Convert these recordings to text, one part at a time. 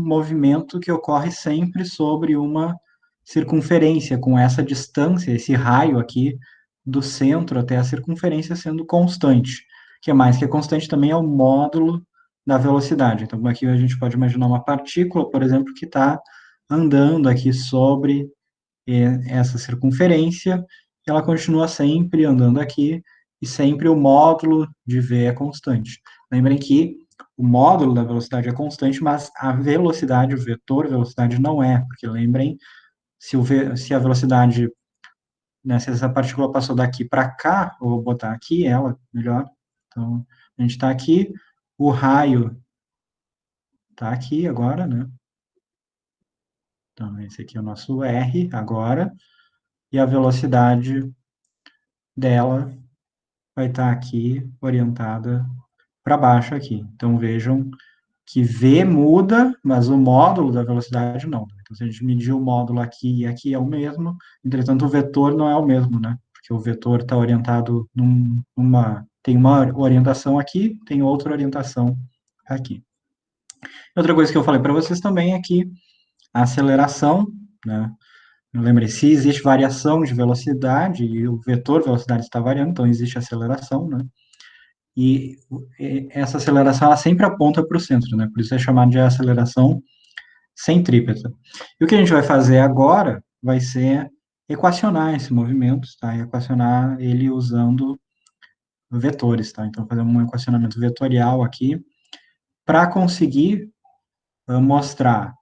movimento que ocorre sempre sobre uma circunferência, com essa distância, esse raio aqui do centro até a circunferência sendo constante. O que é mais que é constante também é o módulo da velocidade. Então, aqui a gente pode imaginar uma partícula, por exemplo, que está andando aqui sobre essa circunferência, ela continua sempre andando aqui, e sempre o módulo de v é constante. Lembrem que o módulo da velocidade é constante, mas a velocidade, o vetor velocidade não é, porque lembrem, se a velocidade, né, se essa partícula passou daqui para cá, eu vou botar aqui ela, melhor, então, a gente está aqui, o raio está aqui agora, né? Então, esse aqui é o nosso R agora, e a velocidade dela vai estar aqui orientada para baixo aqui. Então, vejam que V muda, mas o módulo da velocidade não. Então, se a gente medir o módulo aqui e aqui é o mesmo, entretanto, o vetor não é o mesmo, né? Porque o vetor está orientado tem uma orientação aqui, tem outra orientação aqui. Outra coisa que eu falei para vocês também é que a aceleração, né? Lembrei, se existe variação de velocidade e o vetor velocidade está variando, então existe aceleração, né? E essa aceleração ela sempre aponta para o centro, né? Por isso é chamado de aceleração centrípeta. E o que a gente vai fazer agora vai ser equacionar esse movimento, tá? Equacionar ele usando vetores, tá? Então, fazer um equacionamento vetorial aqui para conseguir mostrar,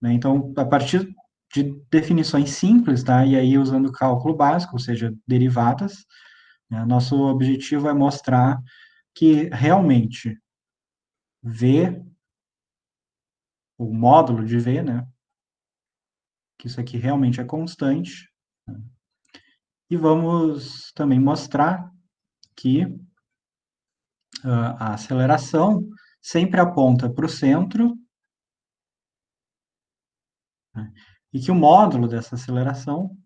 né? Então, a partir de definições simples, tá? E aí usando cálculo básico, ou seja, derivadas, né? Nosso objetivo é mostrar que realmente V, o módulo de V, né? Que isso aqui realmente é constante. Né? E vamos também mostrar que a aceleração sempre aponta para o centro, né? E que o módulo dessa aceleração,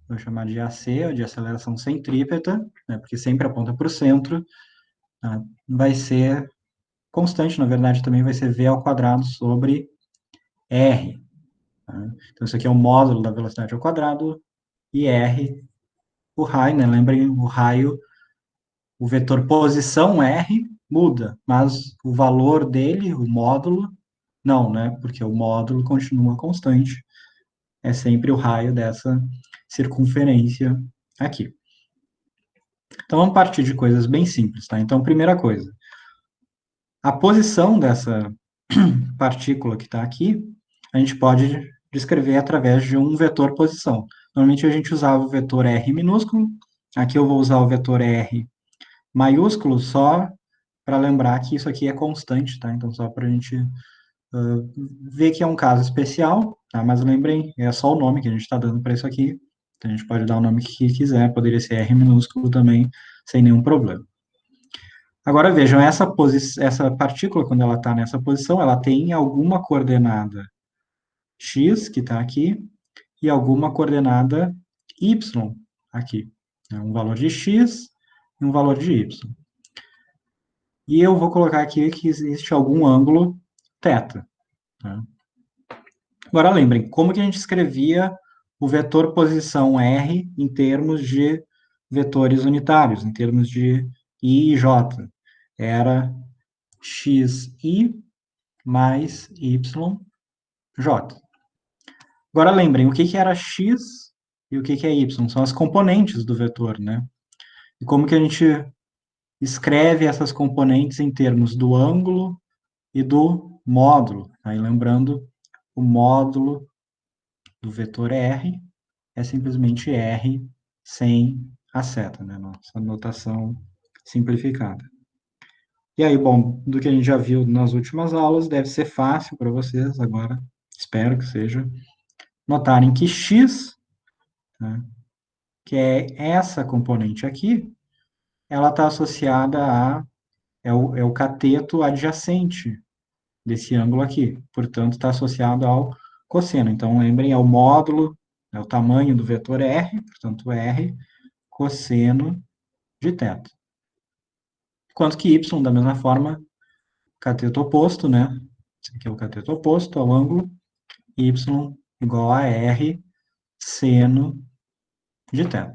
vou chamar de AC, ou de aceleração centrípeta, né? Porque sempre aponta para o centro, né? Vai ser constante, na verdade, também vai ser v ao quadrado sobre r. Né? Então, isso aqui é o módulo da velocidade ao quadrado, e r, o raio, né? Lembrem, o raio, o vetor posição r muda, mas o valor dele, o módulo, não, né? Porque o módulo continua constante, é sempre o raio dessa circunferência aqui. Então, vamos partir de coisas bem simples, tá? Então, primeira coisa, a posição dessa partícula que está aqui, a gente pode descrever através de um vetor posição. Normalmente a gente usava o vetor R minúsculo, aqui eu vou usar o vetor R maiúsculo só para lembrar que isso aqui é constante, tá? Então, só para a gente ver que é um caso especial, tá? Mas lembrem, é só o nome que a gente está dando para isso aqui. Então, a gente pode dar o nome que quiser, poderia ser R minúsculo também, sem nenhum problema. Agora vejam, essa partícula, quando ela está nessa posição, ela tem alguma coordenada x, que está aqui, e alguma coordenada y aqui. Um valor de x e um valor de y. E eu vou colocar aqui que existe algum ângulo θ. Tá? Agora lembrem, como que a gente escrevia o vetor posição r em termos de vetores unitários, em termos de i e j? Era xi mais yj. Agora lembrem, o que que era x e o que que é y? São as componentes do vetor, né? E como que a gente escreve essas componentes em termos do ângulo e do módulo? Aí lembrando, o módulo do vetor r é simplesmente r sem a seta, né? Nossa notação simplificada. E aí, bom, do que a gente já viu nas últimas aulas, deve ser fácil para vocês agora, espero que seja, notarem que x, né, que é essa componente aqui, ela está associada é o cateto adjacente desse ângulo aqui, portanto, está associado ao cosseno. Então, lembrem, é o módulo, é o tamanho do vetor r, portanto, r cosseno de θ. Enquanto que y, da mesma forma, cateto oposto, né? esse aqui é o cateto oposto ao ângulo, y igual a r seno de θ.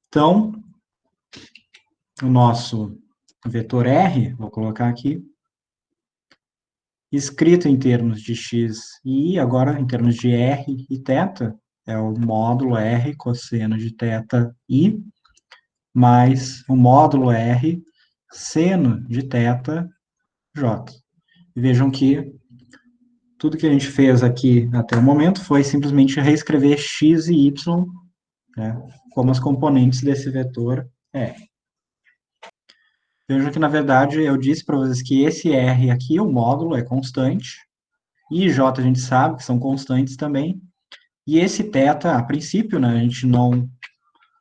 Então, o nosso vetor r, vou colocar aqui, escrito em termos de x e y, agora em termos de r e θ, é o módulo r cosseno de θi, mais o módulo r seno de θj. E vejam que tudo que a gente fez aqui até o momento foi simplesmente reescrever x e y, né, como as componentes desse vetor R. Vejam que, na verdade, eu disse para vocês que esse R aqui, o módulo, é constante, e J a gente sabe que são constantes também, e esse θ, a princípio, né, a gente não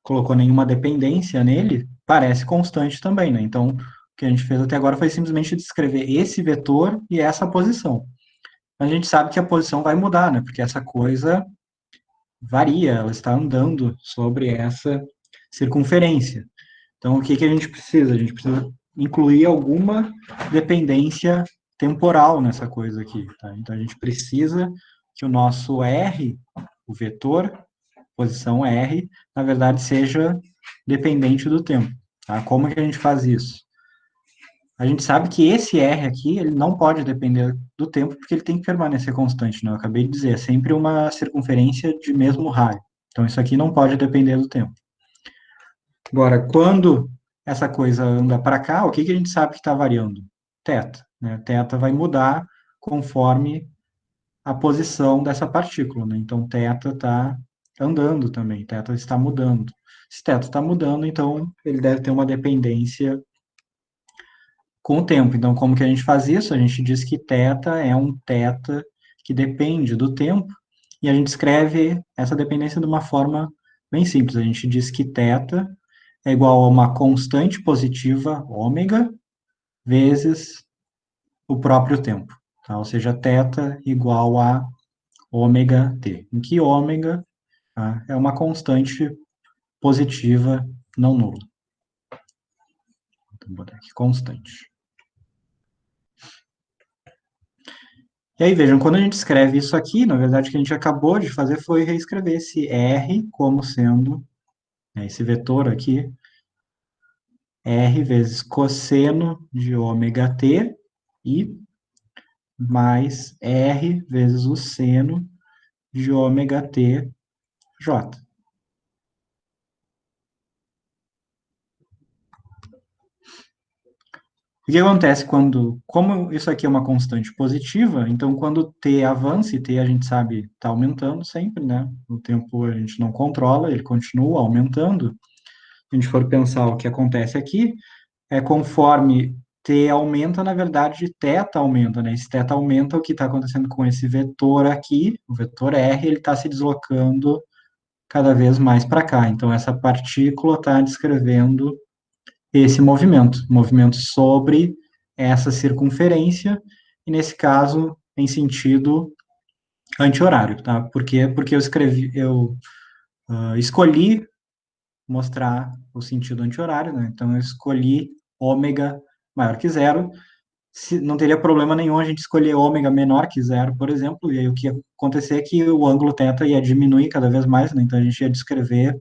colocou nenhuma dependência nele, parece constante também, né? Então, o que a gente fez até agora foi simplesmente descrever esse vetor e essa posição. A gente sabe que a posição vai mudar, né? Porque essa coisa varia, ela está andando sobre essa circunferência. Então, o que que a gente precisa? A gente precisa incluir alguma dependência temporal nessa coisa aqui, tá? Então, a gente precisa que o nosso R, o vetor, posição R, na verdade, seja dependente do tempo, tá? Como que a gente faz isso? A gente sabe que esse R aqui, ele não pode depender do tempo, porque ele tem que permanecer constante, né? Eu acabei de dizer, é sempre uma circunferência de mesmo raio. Então, isso aqui não pode depender do tempo. Agora, quando essa coisa anda para cá, o que que a gente sabe que está variando? Θ, né? Θ vai mudar conforme a posição dessa partícula, né? Então, θ está andando também, θ está mudando. Se θ está mudando, então ele deve ter uma dependência com o tempo. Então, como que a gente faz isso? A gente diz que θ é um θ que depende do tempo, e a gente escreve essa dependência de uma forma bem simples. A gente diz que θ é igual a uma constante positiva, ômega, vezes o próprio tempo. Tá? Ou seja, θ igual a ômega t, em que ômega, tá, é uma constante positiva não nula. Então, vou botar aqui constante. E aí, vejam, quando a gente escreve isso aqui, na verdade, o que a gente acabou de fazer foi reescrever esse R como sendo, né, esse vetor aqui, R vezes cosseno de ômega t, e mais R vezes o seno de ômega t j. O que acontece quando, como isso aqui é uma constante positiva, então quando t avança, e t a gente sabe está aumentando sempre, né? O tempo a gente não controla, ele continua aumentando. Se a gente for pensar o que acontece aqui, é conforme t aumenta, na verdade, θ aumenta, né? Esse θ aumenta, o que está acontecendo com esse vetor aqui, o vetor R, ele está se deslocando cada vez mais para cá. Então, essa partícula está descrevendo esse movimento sobre essa circunferência, e nesse caso, em sentido anti-horário, tá? Por quê? Porque eu escolhi mostrar o sentido anti-horário, né? Então, eu escolhi ômega maior que zero. Não teria problema nenhum a gente escolher ômega menor que zero, por exemplo, e aí o que ia acontecer é que o ângulo θ ia diminuir cada vez mais, né? Então, a gente ia descrever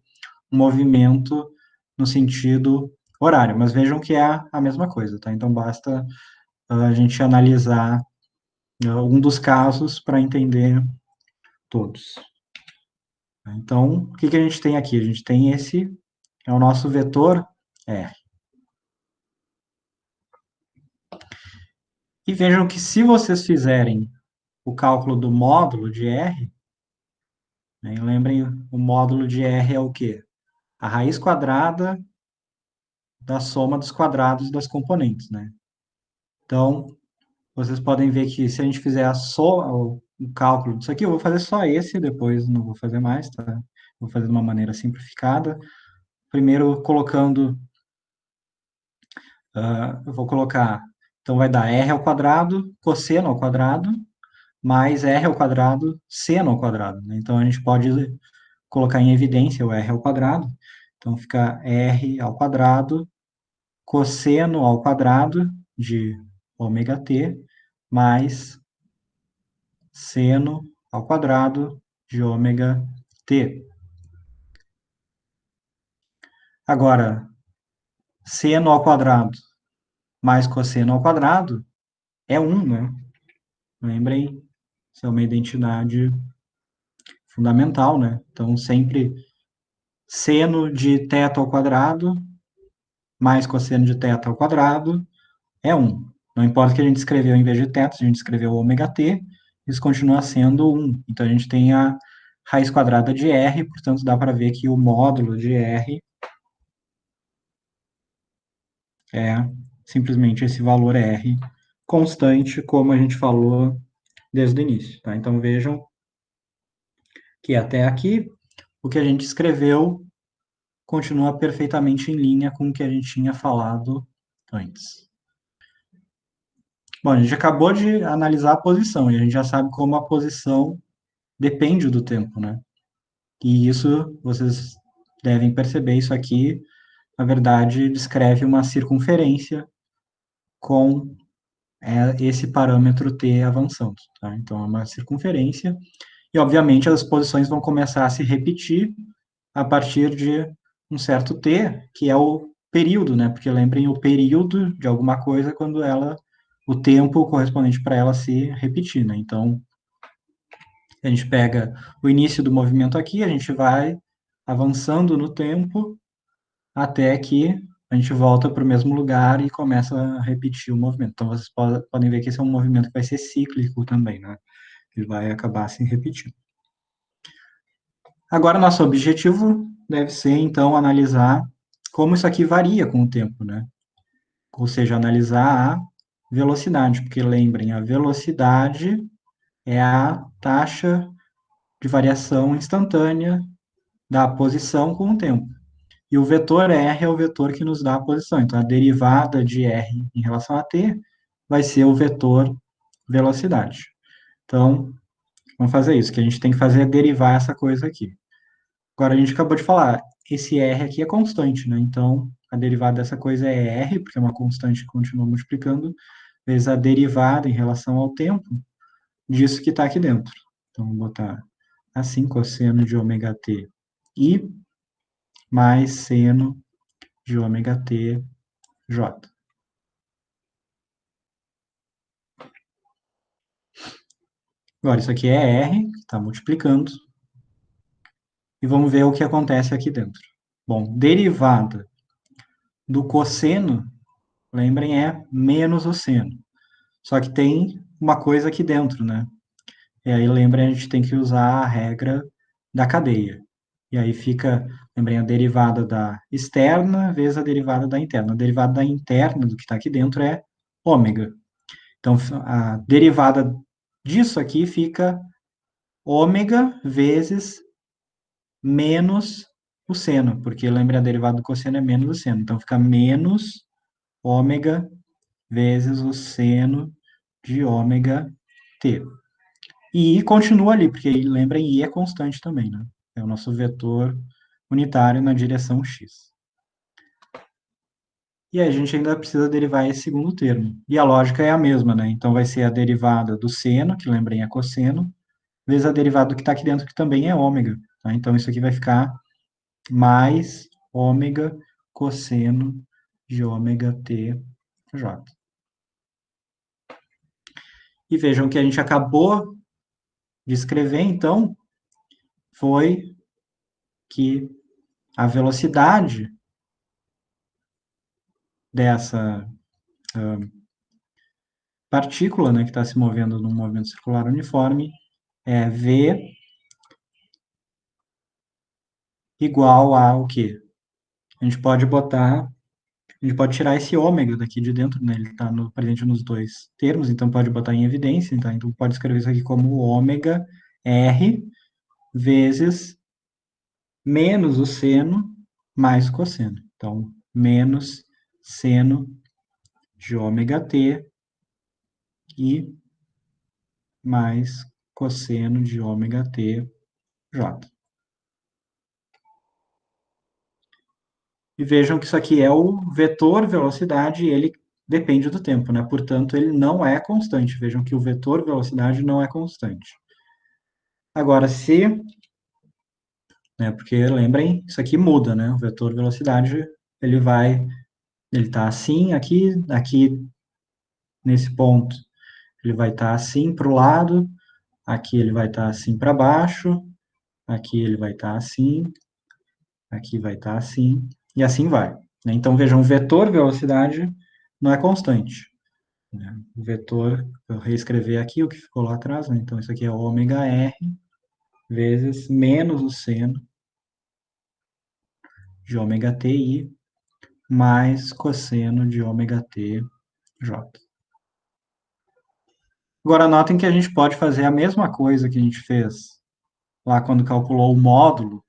um movimento no sentido horário, mas vejam que é a mesma coisa, tá? Então, basta a gente analisar um dos casos para entender todos. Então, o que que a gente tem aqui? A gente tem esse, é o nosso vetor R. E vejam que se vocês fizerem o cálculo do módulo de R, né, lembrem, o módulo de R é o quê? A raiz quadrada da soma dos quadrados das componentes, né? Então, vocês podem ver que se a gente fizer o cálculo disso aqui, eu vou fazer só esse, depois não vou fazer mais, tá? Vou fazer de uma maneira simplificada. Primeiro, colocando, eu vou colocar, então vai dar r ao quadrado, cosseno ao quadrado, mais r ao quadrado, seno ao quadrado, né? Então, a gente pode colocar em evidência o r ao quadrado. Então, fica r ao quadrado, cosseno ao quadrado de ômega t mais seno ao quadrado de ômega t. Agora, seno ao quadrado mais cosseno ao quadrado é 1, né? Lembrem, isso é uma identidade fundamental, né? Então, sempre seno de θ ao quadrado mais cosseno de θ ao quadrado é 1. Não importa que a gente escreveu em vez de θ, se a gente escreveu ômega t, isso continua sendo 1. Então, a gente tem a raiz quadrada de r, portanto, dá para ver que o módulo de r é simplesmente esse valor r constante, como a gente falou desde o início. Tá? Então, vejam que até aqui, o que a gente escreveu continua perfeitamente em linha com o que a gente tinha falado antes. Bom, a gente acabou de analisar a posição, e a gente já sabe como a posição depende do tempo, né? E isso, vocês devem perceber, isso aqui, na verdade, descreve uma circunferência com esse parâmetro t avançando, tá? Então, é uma circunferência, e obviamente as posições vão começar a se repetir a partir de um certo t, que é o período, né? Porque lembrem, o período de alguma coisa é quando ela, o tempo correspondente para ela se repetir, né? Então, a gente pega o início do movimento aqui, a gente vai avançando no tempo até que a gente volta para o mesmo lugar e começa a repetir o movimento. Então, vocês podem ver que esse é um movimento que vai ser cíclico também, né? Ele vai acabar se repetindo. Agora, nosso objetivo deve ser, então, analisar como isso aqui varia com o tempo, né? Ou seja, analisar a velocidade, porque lembrem, a velocidade é a taxa de variação instantânea da posição com o tempo. E o vetor r é o vetor que nos dá a posição. Então, a derivada de r em relação a t vai ser o vetor velocidade. Então, vamos fazer isso, que a gente tem que fazer é derivar essa coisa aqui. Agora, a gente acabou de falar, esse r aqui é constante, né? Então, a derivada dessa coisa é r, porque é uma constante que continua multiplicando, vezes a derivada em relação ao tempo disso que está aqui dentro. Então, vou botar assim, cosseno de ômega t i mais seno de ômega t j. Agora, isso aqui é r, que está multiplicando, e vamos ver o que acontece aqui dentro. Bom, derivada do cosseno, lembrem, é menos o seno. Só que tem uma coisa aqui dentro, né? E aí, lembrem, a gente tem que usar a regra da cadeia. E aí fica, lembrem, a derivada da externa vezes a derivada da interna. A derivada da interna do que está aqui dentro é ômega. Então, a derivada disso aqui fica ômega vezes menos o seno, porque lembre, a derivada do cosseno é menos o seno. Então, fica menos ômega vezes o seno de ômega t. E I continua ali, porque lembrem, I é constante também, né? É o nosso vetor unitário na direção x. E aí a gente ainda precisa derivar esse segundo termo. E a lógica é a mesma, né? Então vai ser a derivada do seno, que lembrem é cosseno, vezes a derivada do que está aqui dentro, que também é ômega. Tá? Então isso aqui vai ficar mais ômega cosseno de ômega t j. E vejam que a gente acabou de escrever, então, foi que a velocidade dessa partícula, né, que está se movendo num movimento circular uniforme, é v igual a o quê? A gente pode botar, a gente pode tirar esse ômega daqui de dentro, né, ele está presente nos dois termos, então pode botar em evidência, tá? Então pode escrever isso aqui como ômega r vezes menos o seno mais o cosseno. Então, menos seno de ômega t e mais cosseno de ômega t j. E vejam que isso aqui é o vetor velocidade, ele depende do tempo, né? Portanto, ele não é constante. Vejam que o vetor velocidade não é constante. Agora, se, né, porque lembrem, isso aqui muda, né? O vetor velocidade, ele está assim aqui nesse ponto, ele vai estar assim para o lado, aqui ele vai estar assim para baixo, aqui ele vai estar assim, aqui vai estar assim, e assim vai, né? Então, vejam, o vetor velocidade não é constante, né? O vetor, eu reescrever aqui o que ficou lá atrás, né? Então, isso aqui é ômega r vezes menos o seno de ômega ti mais cosseno de ômega t j. Agora, notem que a gente pode fazer a mesma coisa que a gente fez lá quando calculou o módulo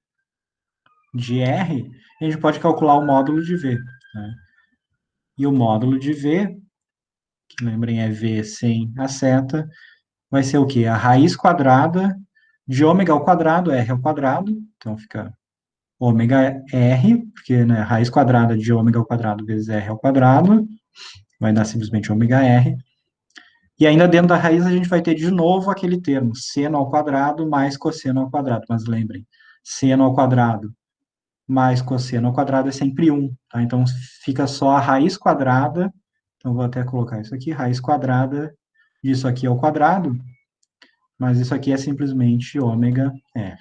de R, a gente pode calcular o módulo de V, né? E o módulo de V, que lembrem é V sem a seta, vai ser o quê? A raiz quadrada de ômega ao quadrado, R ao quadrado, então fica ômega R, porque né, raiz quadrada de ômega ao quadrado vezes R ao quadrado, vai dar simplesmente ômega R. E ainda dentro da raiz a gente vai ter de novo aquele termo, seno ao quadrado mais cosseno ao quadrado. Mas lembrem, seno ao quadrado mais cosseno ao quadrado é sempre 1, tá? Então fica só a raiz quadrada, então vou até colocar isso aqui, raiz quadrada disso aqui ao quadrado, mas isso aqui é simplesmente ômega R.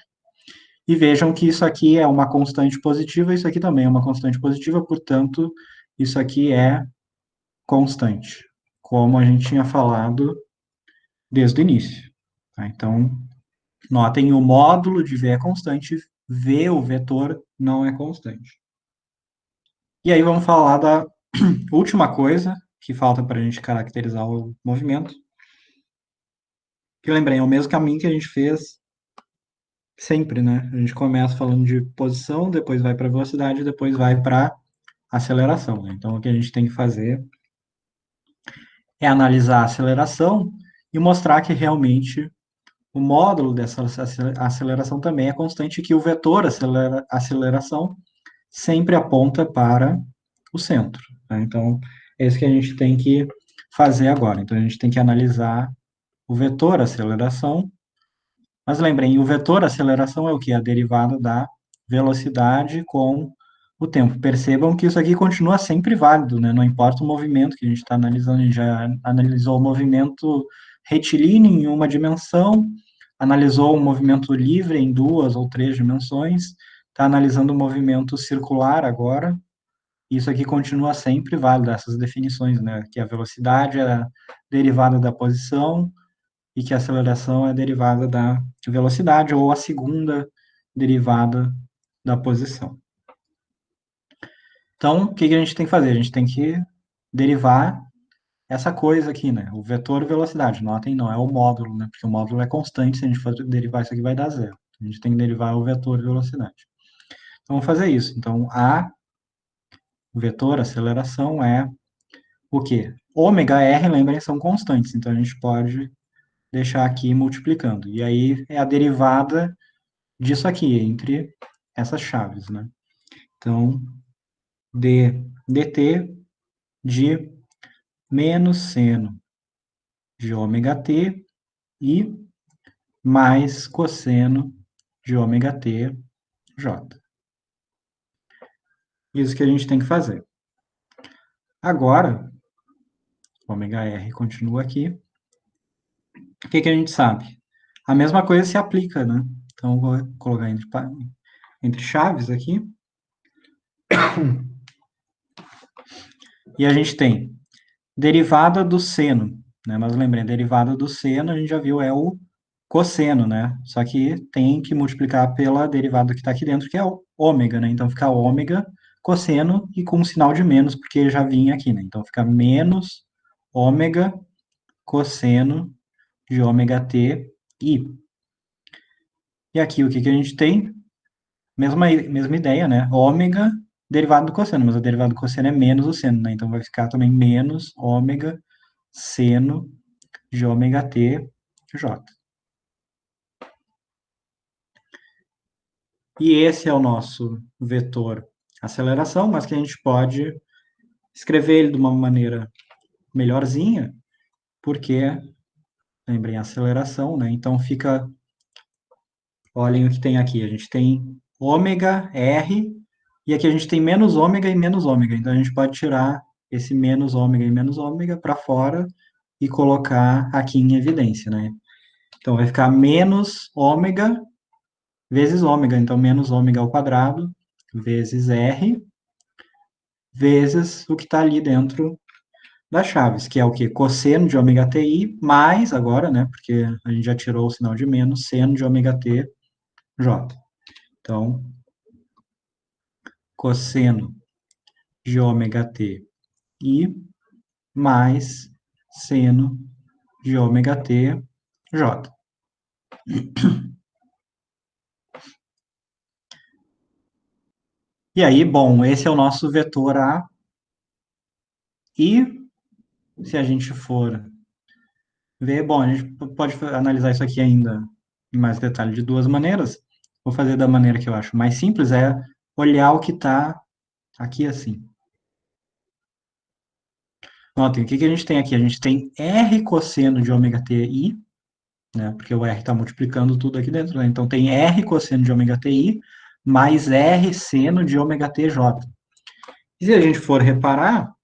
E vejam que isso aqui é uma constante positiva, isso aqui também é uma constante positiva, portanto, isso aqui é constante, como a gente tinha falado desde o início. Tá? Então, notem, o módulo de V é constante, V, o vetor, não é constante. E aí vamos falar da última coisa que falta para a gente caracterizar o movimento. Que lembrem, é o mesmo caminho que a gente fez sempre, né? A gente começa falando de posição, depois vai para velocidade, depois vai para aceleração. Né? Então, o que a gente tem que fazer é analisar a aceleração e mostrar que realmente o módulo dessa aceleração também é constante, que o vetor aceleração sempre aponta para o centro. Tá? Então, é isso que a gente tem que fazer agora. Então, a gente tem que analisar o vetor aceleração, mas lembrem, o vetor aceleração é o que? A derivada da velocidade com o tempo. Percebam que isso aqui continua sempre válido, né? Não importa o movimento que a gente está analisando, a gente já analisou o movimento retilíneo em uma dimensão, analisou o movimento livre em 2 ou 3 dimensões, está analisando o movimento circular agora, isso aqui continua sempre válido, essas definições, né? Que a velocidade é a derivada da posição e que a aceleração é a derivada da velocidade ou a segunda derivada da posição. Então, o que a gente tem que fazer? A gente tem que derivar essa coisa aqui, né? O vetor velocidade. Notem, não é o módulo, né? Porque o módulo é constante, se a gente for derivar isso aqui vai dar zero. A gente tem que derivar o vetor velocidade. Então, vamos fazer isso. Então, o vetor aceleração é o quê? Ômega R, lembrem, são constantes, então a gente pode deixar aqui multiplicando. E aí é a derivada disso aqui, entre essas chaves, né? Então, dt de menos seno de ômega t e mais cosseno de ômega t j. Isso que a gente tem que fazer. Agora, ômega r continua aqui. O que a gente sabe? A mesma coisa se aplica, né? Então, vou colocar entre chaves aqui. E a gente tem derivada do seno, né? Mas lembrem, derivada do seno, a gente já viu, é o cosseno, né? Só que tem que multiplicar pela derivada que está aqui dentro, que é o ômega, né? Então, fica ômega cosseno e com um sinal de menos, porque já vinha aqui, né? Então, fica menos ômega cosseno de ômega t i. E aqui, o que a gente tem? Mesma ideia, né? Ômega derivado do cosseno, mas a derivada do cosseno é menos o seno, né? Então vai ficar também menos ômega seno de ômega t j. E esse é o nosso vetor aceleração, mas que a gente pode escrever ele de uma maneira melhorzinha, porque, lembrem, aceleração, né? Então fica, olhem o que tem aqui, a gente tem ômega, R, e aqui a gente tem menos ômega e menos ômega, então a gente pode tirar esse menos ômega e menos ômega para fora e colocar aqui em evidência, né? Então vai ficar menos ômega vezes ômega, então menos ômega ao quadrado vezes R vezes o que está ali dentro das chaves, que é o quê? Cosseno de ômega ti mais agora, né? Porque a gente já tirou o sinal de menos, seno de ômega t j. Então, cosseno de ômega t i mais seno de ômega t j. E aí, bom, esse é o nosso vetor A. E se a gente for ver, bom, a gente pode analisar isso aqui ainda em mais detalhe de duas maneiras. Vou fazer da maneira que eu acho mais simples, é olhar o que está aqui assim. Notem, o que que a gente tem aqui? A gente tem R cosseno de ômega ti, né? Porque o R está multiplicando tudo aqui dentro, né? Então tem R cosseno de ômega ti mais R seno de ômega tj. E se a gente for reparar,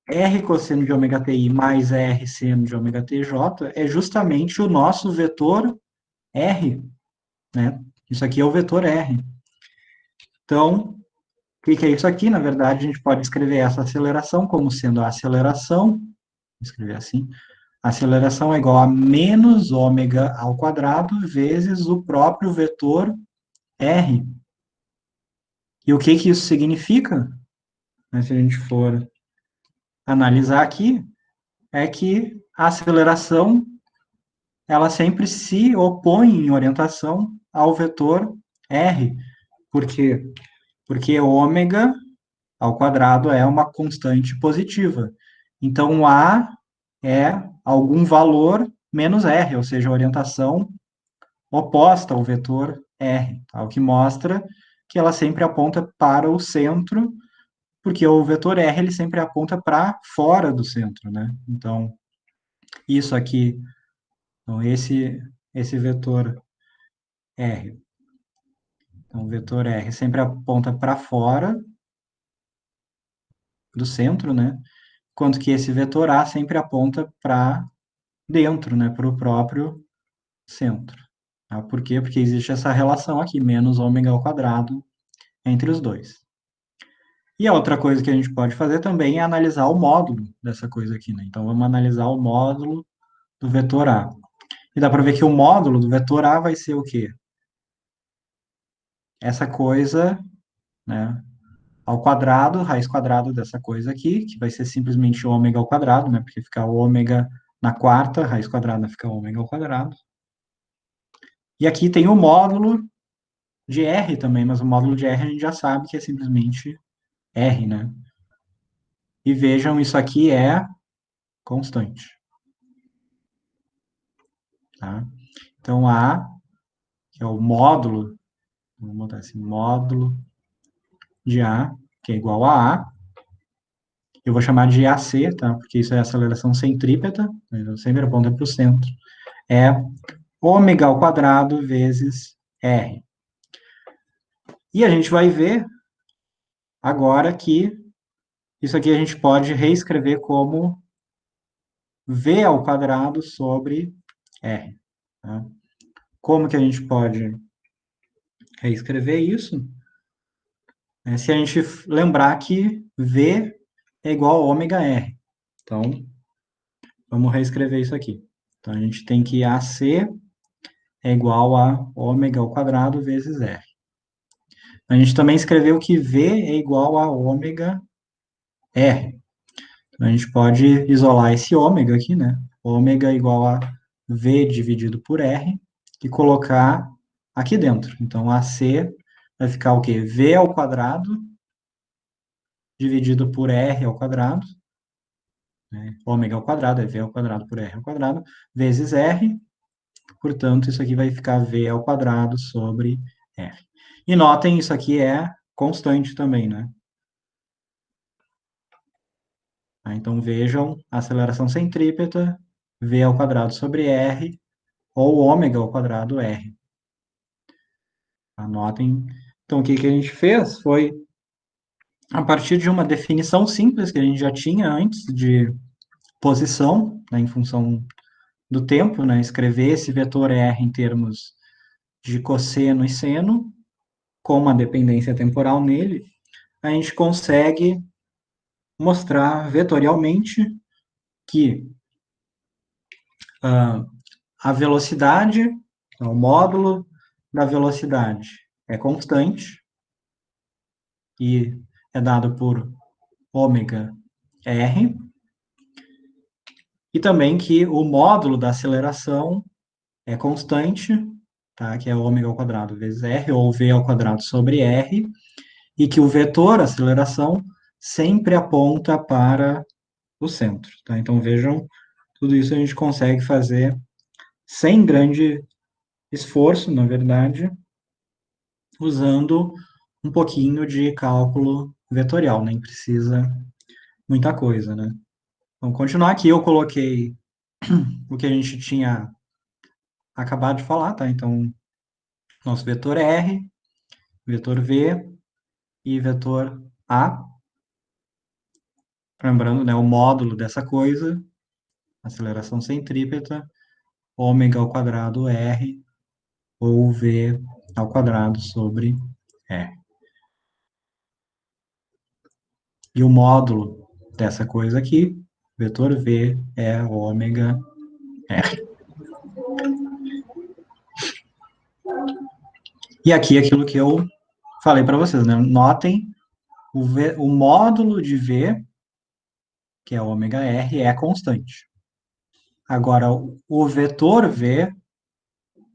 R cosseno de ômega ti mais R seno de ômega tj é justamente o nosso vetor R, né? Isso aqui é o vetor R. Então, o que que é isso aqui? Na verdade, a gente pode escrever essa aceleração como sendo a aceleração, vou escrever assim, a aceleração é igual a menos ômega ao quadrado vezes o próprio vetor R. E o que que isso significa? Né, se a gente for analisar aqui, é que a aceleração ela sempre se opõe em orientação ao vetor R. Por quê? Porque ômega ao quadrado é uma constante positiva. Então, A é algum valor menos R, ou seja, a orientação oposta ao vetor R, tá? O que mostra que ela sempre aponta para o centro, porque o vetor R ele sempre aponta para fora do centro, né? Então, isso aqui, então esse vetor R, então o vetor R sempre aponta para fora do centro, né? Enquanto que esse vetor A sempre aponta para dentro, né, para o próprio centro. Tá? Por quê? Porque existe essa relação aqui, menos ômega ao quadrado entre os dois. E a outra coisa que a gente pode fazer também é analisar o módulo dessa coisa aqui, né? Então, vamos analisar o módulo do vetor A. E dá para ver que o módulo do vetor A vai ser o quê? Essa coisa, né, ao quadrado, raiz quadrada dessa coisa aqui, que vai ser simplesmente ômega ao quadrado, né, porque fica ômega na quarta, raiz quadrada fica ômega ao quadrado. E aqui tem o módulo de R também, mas o módulo de R a gente já sabe que é simplesmente R, né? E vejam, isso aqui é constante, tá? Então, A, que é o módulo, vamos botar assim, módulo de A, que é igual a A, eu vou chamar de AC, tá? Porque isso é aceleração centrípeta, né? Sempre aponta para o centro. É ômega ao quadrado vezes R. E a gente vai ver agora que isso aqui a gente pode reescrever como V ao quadrado sobre R. Tá? Como que a gente pode reescrever isso? Se a gente lembrar que V é igual a ômega R. Então, vamos reescrever isso aqui. Então, a gente tem que AC é igual a ômega ao quadrado vezes R. A gente também escreveu que V é igual a ômega R. Então, a gente pode isolar esse ômega aqui, né? Ômega é igual a V dividido por R e colocar aqui dentro. Então, AC vai ficar o quê? V ao quadrado dividido por R ao quadrado, né? Ômega ao quadrado é V ao quadrado por R ao quadrado, vezes R. Portanto, isso aqui vai ficar V ao quadrado sobre R. E notem, isso aqui é constante também, né? Tá? Então, vejam a aceleração centrípeta, v ao quadrado sobre r, ou ômega ao quadrado r. Anotem. Então, o que a gente fez foi, a partir de uma definição simples que a gente já tinha antes de posição, né, em função do tempo, né, escrever esse vetor r em termos de cosseno e seno, com uma dependência temporal nele, a gente consegue mostrar vetorialmente que a velocidade, o módulo da velocidade é constante e é dado por ômega r, e também que o módulo da aceleração é constante, tá? Que é ômega ao quadrado vezes r, ou v ao quadrado sobre r, e que o vetor aceleração sempre aponta para o centro, tá? Então, vejam, tudo isso a gente consegue fazer sem grande esforço, na verdade, usando um pouquinho de cálculo vetorial, nem precisa muita coisa, né? Vamos continuar aqui, eu coloquei o que a gente tinha acabado de falar, tá? Então, nosso vetor R, vetor V e vetor A. Lembrando, né, o módulo dessa coisa, aceleração centrípeta, ômega ao quadrado R, ou V ao quadrado sobre R. E o módulo dessa coisa aqui, vetor V, é ômega R. E aqui aquilo que eu falei para vocês, né? Notem o módulo de V, que é ômega R, é constante. Agora, o vetor V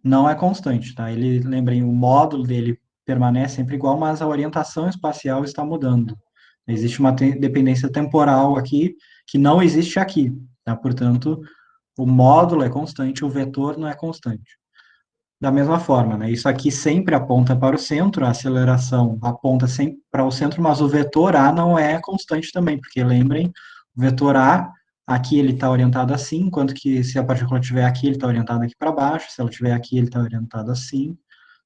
não é constante, tá? Ele, lembrem, o módulo dele permanece sempre igual, mas a orientação espacial está mudando. Existe uma dependência temporal aqui que não existe aqui, tá? Portanto, o módulo é constante, o vetor não é constante. Da mesma forma, né? Isso aqui sempre aponta para o centro, a aceleração aponta sempre para o centro, mas o vetor A não é constante também, porque lembrem, o vetor A, aqui ele está orientado assim, enquanto que se a partícula estiver aqui, ele está orientado aqui para baixo, se ela estiver aqui, ele está orientado assim,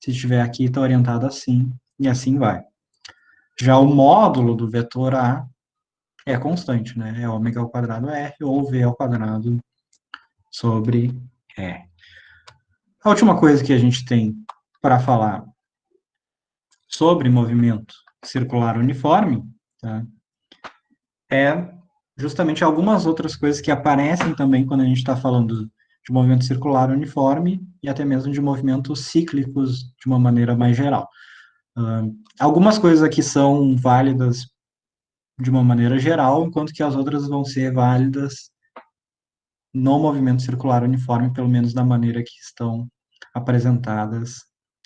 se estiver aqui, está orientado assim, e assim vai. Já o módulo do vetor A é constante, né? É ômega ao quadrado R ou V ao quadrado sobre R. A última coisa que a gente tem para falar sobre movimento circular uniforme, tá, é justamente algumas outras coisas que aparecem também quando a gente está falando de movimento circular uniforme e até mesmo de movimentos cíclicos de uma maneira mais geral. Algumas coisas aqui são válidas de uma maneira geral, enquanto que as outras vão ser válidas no movimento circular uniforme, pelo menos da maneira que estão apresentadas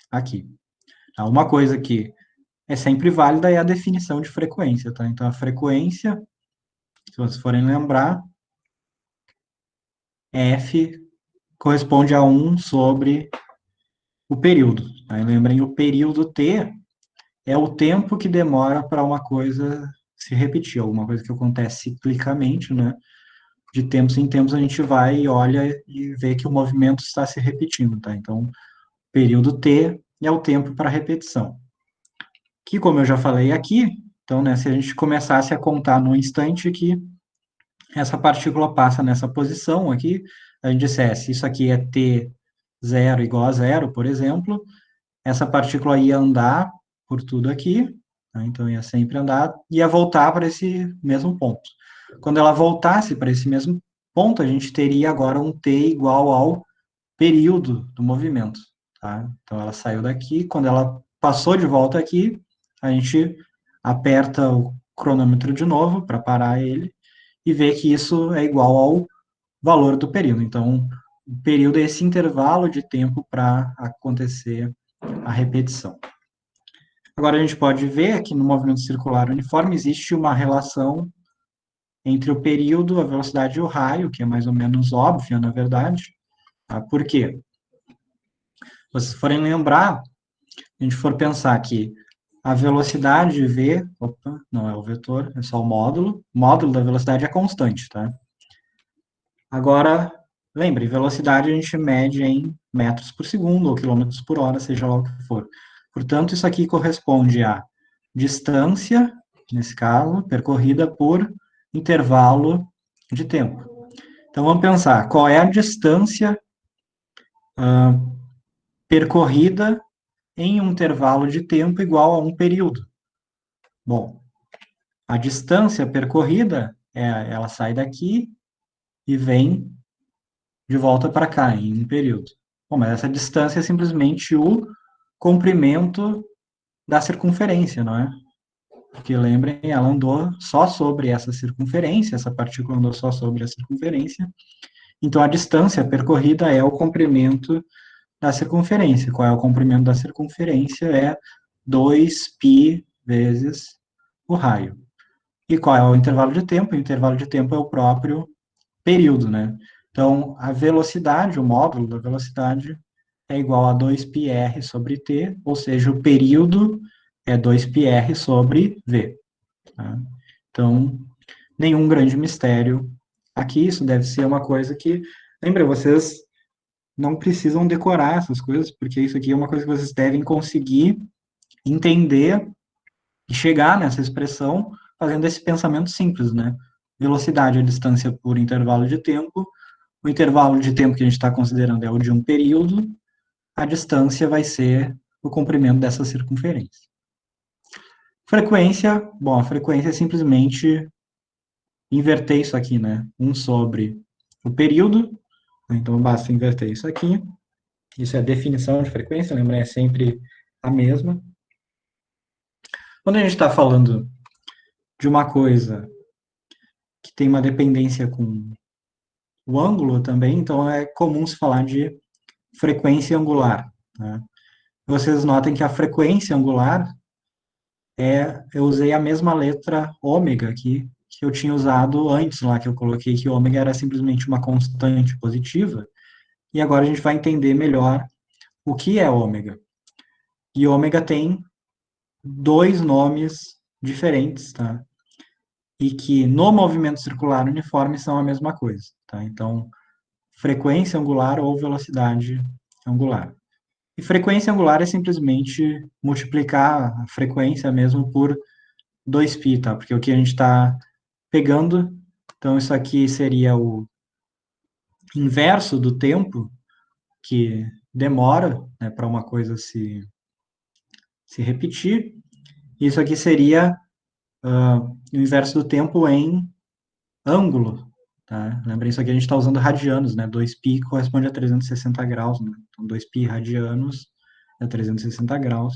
aqui. Uma coisa que é sempre válida é a definição de frequência, tá? Então, a frequência, se vocês forem lembrar, F corresponde a 1 sobre o período. Tá? E lembrem, o período T é o tempo que demora para uma coisa se repetir, alguma coisa que acontece ciclicamente, né? De tempos em tempos a gente vai e olha e vê que o movimento está se repetindo, tá? Então, período T é o tempo para repetição. Que, como eu já falei aqui, então, né, se a gente começasse a contar no instante que essa partícula passa nessa posição aqui, a gente dissesse, isso aqui é T0 igual a zero, por exemplo, essa partícula ia andar por tudo aqui, né, então ia sempre andar, ia voltar para esse mesmo ponto. Quando ela voltasse para esse mesmo ponto, a gente teria agora um T igual ao período do movimento, tá? Então ela saiu daqui, quando ela passou de volta aqui, a gente aperta o cronômetro de novo para parar ele e vê que isso é igual ao valor do período. Então, o período é esse intervalo de tempo para acontecer a repetição. Agora, a gente pode ver que no movimento circular uniforme existe uma relação entre o período, a velocidade e o raio, que é mais ou menos óbvia, na verdade. Tá? Por quê? Se vocês forem lembrar, a gente for pensar que a velocidade v, opa, não é o vetor, é só o módulo. O módulo da velocidade é constante, tá? Agora, lembre, velocidade a gente mede em metros por segundo ou quilômetros por hora, seja lá o que for. Portanto, isso aqui corresponde à distância, nesse caso, percorrida por intervalo de tempo. Então, vamos pensar, qual é a distância percorrida em um intervalo de tempo igual a um período? Bom, a distância percorrida, ela sai daqui e vem de volta para cá, em um período. Bom, mas essa distância é simplesmente o comprimento da circunferência, não é? Porque lembrem, ela andou só sobre essa circunferência, essa partícula andou só sobre a circunferência. Então, a distância percorrida é o comprimento da circunferência. Qual é o comprimento da circunferência? É 2π vezes o raio. E qual é o intervalo de tempo? O intervalo de tempo é o próprio período, né? Então, a velocidade, o módulo da velocidade, é igual a 2πr sobre t, ou seja, o período é 2πr sobre v. Tá? Então, nenhum grande mistério aqui, isso deve ser uma coisa que, lembra, vocês não precisam decorar essas coisas, porque isso aqui é uma coisa que vocês devem conseguir entender e chegar nessa expressão fazendo esse pensamento simples, né? Velocidade é a distância por intervalo de tempo, o intervalo de tempo que a gente está considerando é o de um período, a distância vai ser o comprimento dessa circunferência. Frequência, bom, a frequência é simplesmente inverter isso aqui, né? 1 sobre o período, então basta inverter isso aqui. Isso é a definição de frequência, lembra? É sempre a mesma. Quando a gente está falando de uma coisa que tem uma dependência com o ângulo também, então é comum se falar de frequência angular. Né? Vocês notem que a frequência angular eu usei a mesma letra ômega aqui que eu tinha usado antes lá, que eu coloquei que ômega era simplesmente uma constante positiva, e agora a gente vai entender melhor o que é ômega. E ômega tem dois nomes diferentes, tá? E que no movimento circular uniforme são a mesma coisa, tá? Então, frequência angular ou velocidade angular. E frequência angular é simplesmente multiplicar a frequência mesmo por 2π, tá? Porque o que a gente está pegando, então isso aqui seria o inverso do tempo que demora, né, para uma coisa se repetir. Isso aqui seria o inverso do tempo em ângulo, tá? Lembrem, isso aqui a gente está usando radianos, né? 2π corresponde a 360 graus, né? Então, 2π radianos é 360 graus,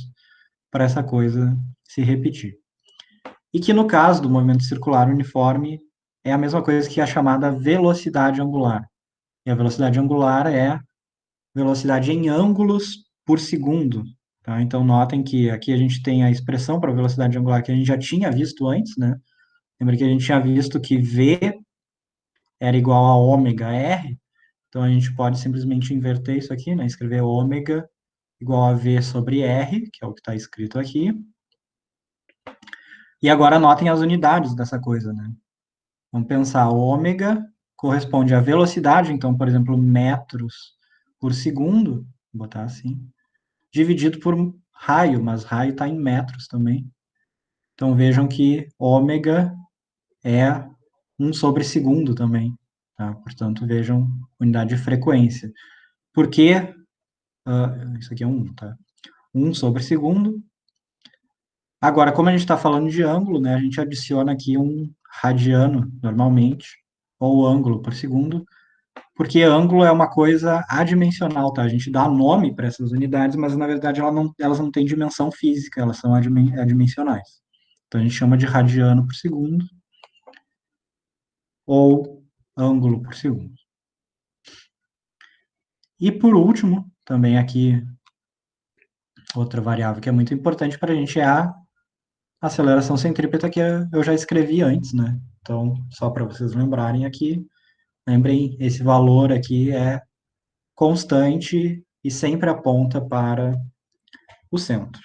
para essa coisa se repetir. E que no caso do movimento circular uniforme é a mesma coisa que a chamada velocidade angular. E a velocidade angular é velocidade em ângulos por segundo. Tá? Então, notem que aqui a gente tem a expressão para velocidade angular que a gente já tinha visto antes, né? Lembra que a gente tinha visto que V era igual a ômega R? Então, a gente pode simplesmente inverter isso aqui, né? Escrever ômega igual a V sobre R, que é o que está escrito aqui. E agora notem as unidades dessa coisa, né? Vamos pensar, ômega corresponde à velocidade, então, por exemplo, metros por segundo, vou botar assim, dividido por raio, mas raio está em metros também. Então, vejam que ômega é 1 sobre segundo também. Tá? Portanto, vejam unidade de frequência. Por que isso aqui é 1, tá? 1 sobre segundo. Agora, como a gente está falando de ângulo, né, a gente adiciona aqui um radiano, normalmente, ou ângulo por segundo, porque ângulo é uma coisa adimensional, tá? A gente dá nome para essas unidades, mas na verdade elas não têm dimensão física, elas são adimensionais. Então a gente chama de radiano por segundo ou ângulo por segundo. E por último, também aqui, outra variável que é muito importante para a gente é a aceleração centrípeta que eu já escrevi antes, né? Então, só para vocês lembrarem aqui, lembrem, esse valor aqui é constante e sempre aponta para o centro.